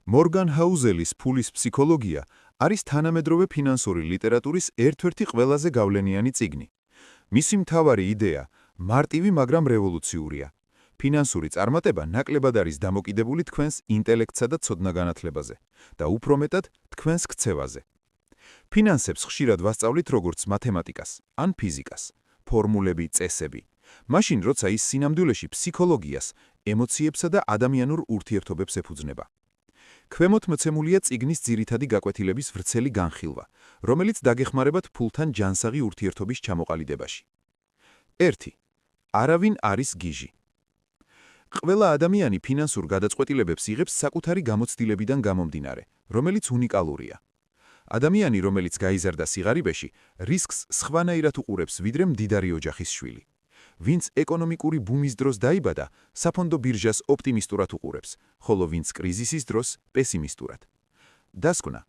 მორგან ჰაუზელის ფულის ფსიქოლოგია არის თანამედროვე ფინანსური ლიტერატურის ერთ-ერთი ყველაზე გავლენიანი წიგნი. მისი მთავარი იდეა მარტივი, მაგრამ რევოლუციურია. ფინანსური წარმატება ნაკლებად არის დამოკიდებული თქვენს ინტელექტსა და ცოდნა-განათლებაზე და უფრო მეტად თქვენს ქცევაზე. ფინანსებს ხშირად ვასწავლით როგორც მათემატიკას ან ფიზიკას, ფორმულები, წესები. მაშინ, როცა ის სინამდვილეში ფსიქოლოგიას, ემოციებსა და ადამიანურ ურთიერთობებს ეფუძნება. ქვემოთ მოცემულია წიგნის ძირითადი გაკვეთილების ვრცელი განხილვა, რომელიც დაგეხმარებათ ფულთან ჯანსაღი ურთიერთობის ჩამოყალიბებაში. 1. არავინ არის გიჟი. ყველა ადამიანი ფინანსურ გადაწყვეტილებებს იღებს საკუთარი გამოცდილებიდან გამომდინარე, რომელიც უნიკალურია. ადამიანი, რომელიც გაიზარდა სიღარიბეში, რისკს სხვანაირად უყურებს, ვიდრე მდიდარი ოჯახის შვილი. ვინც ეკონომიკური ბუმის დროს დაიბადა, საფონდო ბირჟას ოპტიმისტურად უყურებს, ხოლო ვინც კრიზისის დროს პესიმისტურად. დასკვნა.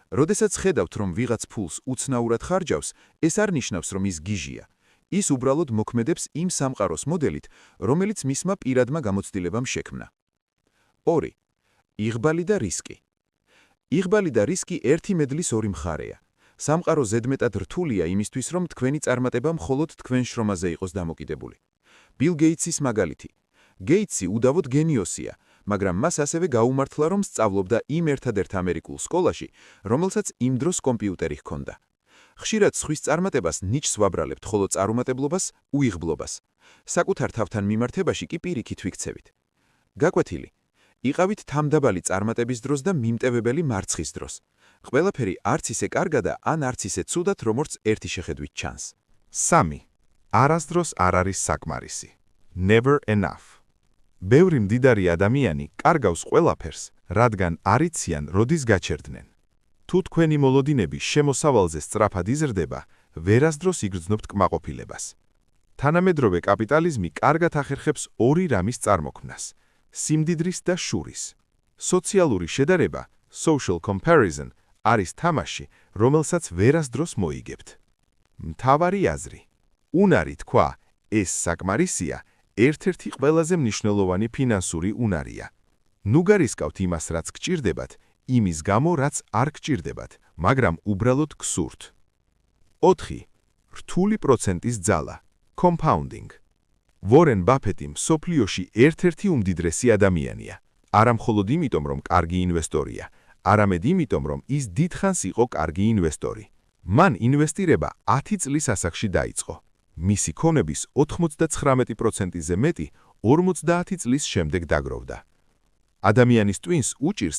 როდესაც ხედავთ, რომ ვიღაც ფულს უცნაურად ხარჯავს, ეს არ ნიშნავს, რომ ის გიჟია. ის უბრალოდ მოქმედებს იმ სამყაროს მოდელით, რომელიც მისმა პირადმა გამოცდილებამ შექმნა. 2. იღბალი და რისკი. იღბალი და რისკი ერთი მედლის ორი მხარეა. სამყარო ზედმეტად რთულია იმისთვის, რომ თქვენი წარმატება მხოლოდ თქვენ შრომაზე იყოს დამოკიდებული. ბილ გეიტსის მაგალითი. გეიტსი უდავოდ გენიოსია, მაგრამ მას ასევე გაუმართლა, რომ სწავლობდა იმ ერთადერთ ამერიკულ სკოლაში, რომელსაც იმ დროს კომპიუტერი ჰქონდა. ხშირად სხვის წარმატებას ნიჭს ვაბრალებთ, ხოლო წარუმატებლობას უიღბლობას. საკუთარ თავთან მიმართებაში კი პირიქით ვიქცევით. გაკვეთილი. იყავით თამდაბალი წარმატების დროს და მიმტევებელი მარცხის დროს. ყველაფერი არც ისე კარგადა, ან არც ისე ცუდად, როგორც ერთი შეხედვით ჩანს. 3. არასდროს არ არის საკმარისი. Never enough. ბევრი მდიდარი ადამიანი კარგავს ყველაფერს, რადგან არ იციან, როდის გაჩერდნენ. თუ თქვენი მოლოდინები შემოსავალზე სწრაფად იზრდება, ვერასდროს იგრძნობთ კმაყოფილებას. თანამედროვე კაპიტალიზმი კარგად ახერხებს ორი რამის წარმოქმნას: სიმდიდრის და შურის. სოციალური შედარება, social comparison, არის თამაში, რომელსაც ვერასდროს მოიგებთ. მთავარი აზრი. უნარი თქვა, ეს საკმარისია, ერთ-ერთი ყველაზე მნიშვნელოვანი ფინანსური უნარია. ნუ გარისკავთ იმას, რაც გჭირდებათ, იმის გამო, რაც არ გჭირდებათ, მაგრამ უბრალოდ გსურთ. 4. რთული პროცენტის ძალა, compounding. ვორენ ბაფეტი მსოფლიოში ერთ-ერთი უმდიდრესი ადამიანია. არა მხოლოდ იმიტომ, რომ კარგი ინვესტორია, არამედ იმიტომ, რომ ის დიდხანს იყო კარგი ინვესტორი. მან ინვესტირება 10 წლის ასაკში დაიწყო. მისი ქონების 99%-ზე მეტი 50 წლის შემდეგ დაგროვდა. ადამიანის ტვინს უჭირს